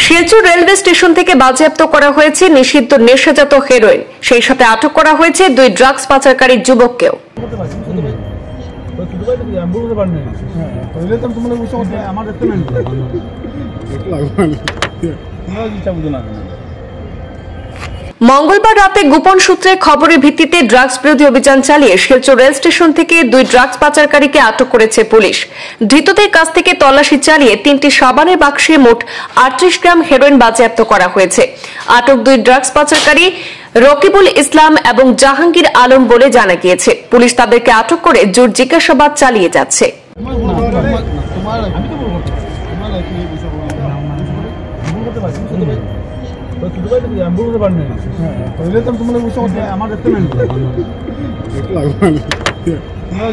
Silchar railway station থেকে বাজেয়াপ্ত করা হয়েছে নিষিদ্ধ নেশাজাত হেরোইন, সেই সাথে আটক করা হয়েছে 2 ড্রাগস পাচারকারী যুবককেও। মঙ্গলবার রাতে গোপন সূত্রে খবরের ভিত্তিতে ড্রাগস বিরোধী অভিযান চালিয়ে শিলচর রেল স্টেশন থেকে 2 ড্রাগস পাচারকারীকে আটক করেছে পুলিশ। ধৃতদের কাছ থেকে তল্লাশি চালিয়ে 3টি সাবানের বাক্সে মোট 38 গ্রাম হেরোইন বাজেয়াপ্ত করা হয়েছে। আটক 2 ড্রাগস পাচারকারী রকিবুল ইসলাম এবং জাহাঙ্গীর আলম বলে জানা গিয়েছে। পুলিশ তাদেরকে আটক করে জোর জিজ্ঞাসাবাদ চালিয়ে যাচ্ছে। আমার